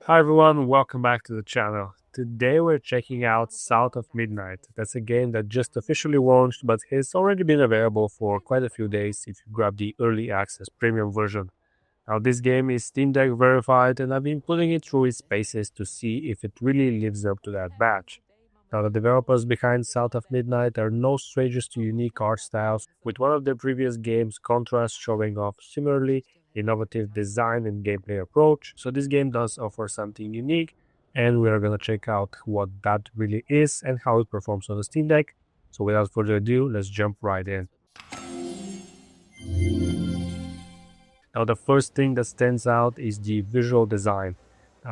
Hi everyone, welcome back to the channel. Today we're checking out South of Midnight. That's a game that just officially launched but has already been available for quite a few days if you grab the early access premium version. Now this game is Steam Deck verified and I've been putting it through its paces to see if it really lives up to that badge. Now the developers behind South of Midnight are no strangers to unique art styles, with one of their previous games, Contrast, showing off similarly innovative design and gameplay approach. So this game does offer something unique, and we are gonna check out what that really is and how it performs on the Steam Deck. So without further ado, let's jump right in. Now the first thing that stands out is the visual design.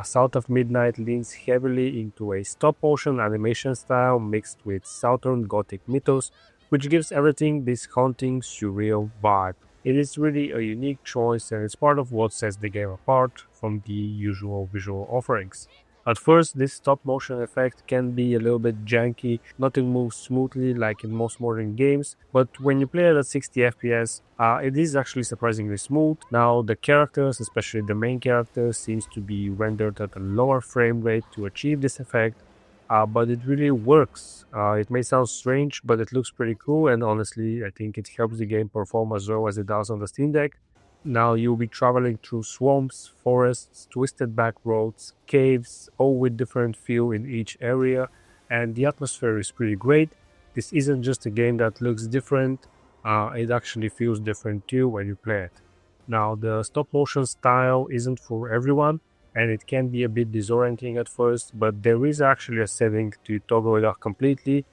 South of Midnight leans heavily into a stop-motion animation style mixed with Southern Gothic mythos, which gives everything this haunting, surreal vibe. It is really a unique choice and it's part of what sets the game apart from the usual visual offerings. At first, this stop-motion effect can be a little bit janky, nothing moves smoothly like in most modern games, but when you play it at 60 FPS, it is actually surprisingly smooth. Now, the characters, especially the main character, seems to be rendered at a lower frame rate to achieve this effect, but it really works. It may sound strange, but it looks pretty cool, and honestly, I think it helps the game perform as well as it does on the Steam Deck. Now you'll be traveling through swamps, forests, twisted back roads, caves, all with different feel in each area, and the atmosphere is pretty great. This isn't just a game that looks different, it actually feels different too when you play it. Now the stop motion style isn't for everyone, and it can be a bit disorienting at first, but there is actually a setting to toggle it off completely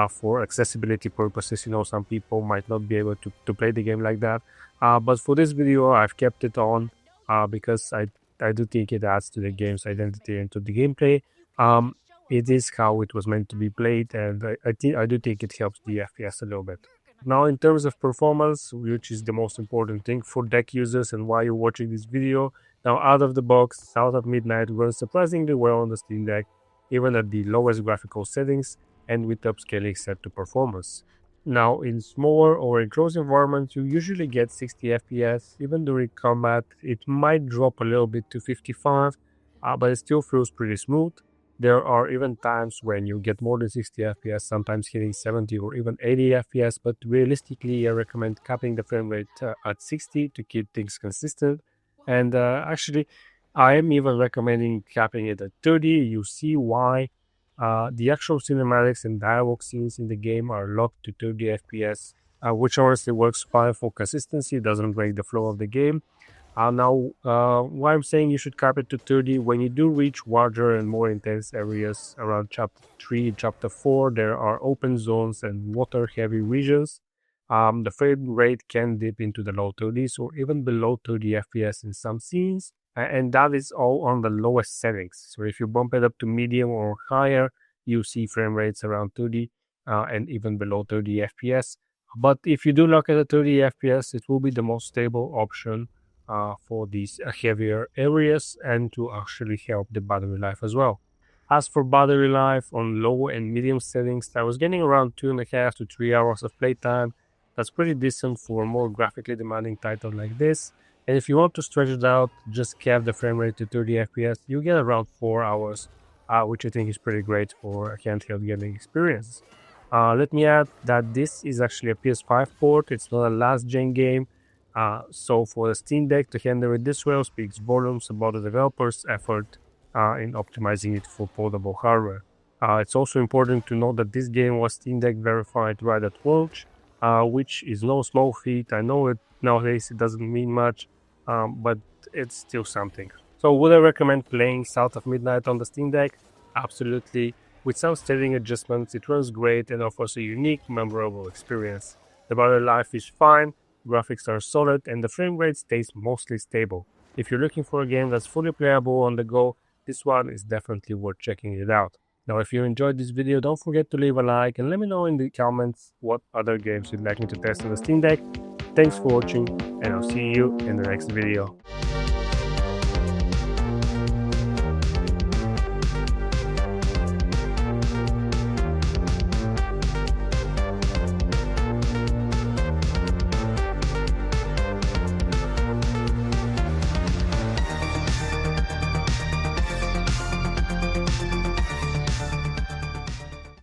for accessibility purposes. Some people might not be able to play the game like that. But for this video, I've kept it on because I do think it adds to the game's identity and to the gameplay. It is how it was meant to be played, and I do think it helps the FPS a little bit. Now, in terms of performance, which is the most important thing for deck users and why you're watching this video, now out of the box, South of Midnight runs surprisingly well on the Steam Deck, even at the lowest graphical settings and with upscaling set to performance. Now, in smaller or enclosed environments, you usually get 60 FPS. Even during combat, it might drop a little bit to 55, but it still feels pretty smooth. There are even times when you get more than 60 FPS, sometimes hitting 70 or even 80 FPS, but realistically, I recommend capping the frame rate at 60 to keep things consistent. And actually, I am even recommending capping it at 30. You see why. The actual cinematics and dialogue scenes in the game are locked to 30 FPS, which honestly works fine for consistency, doesn't break the flow of the game. Why I'm saying you should cap it to 30, when you do reach larger and more intense areas around Chapter 3 and Chapter 4, there are open zones and water-heavy regions. The frame rate can dip into the low 30s or even below 30 FPS in some scenes, and that is all on the lowest settings. So if you bump it up to medium or higher, you see frame rates around 30 and even below 30 FPS. But if you do look at the 30 FPS, it will be the most stable option for these heavier areas and to actually help the battery life as well. As for battery life on low and medium settings, I was getting around 2.5 to 3 hours of playtime. That's pretty decent for a more graphically demanding title like this. And if you want to stretch it out, just cap the frame rate to 30 FPS, you get around 4 hours, which I think is pretty great for a handheld gaming experience. Let me add that this is actually a PS5 port, it's not a last-gen game, so for the Steam Deck to handle it this well speaks volumes about the developer's effort in optimizing it for portable hardware. It's also important to note that this game was Steam Deck verified right at launch, which is no small feat. I know it nowadays it doesn't mean much, but it's still something. So would I recommend playing South of Midnight on the Steam Deck? Absolutely. With some setting adjustments, it runs great and offers a unique, memorable experience. The battery life is fine, graphics are solid, and the frame rate stays mostly stable. If you're looking for a game that's fully playable on the go, this one is definitely worth checking it out. Now, if you enjoyed this video, don't forget to leave a like and let me know in the comments what other games you'd like me to test on the Steam Deck. Thanks for watching, and I'll see you in the next video.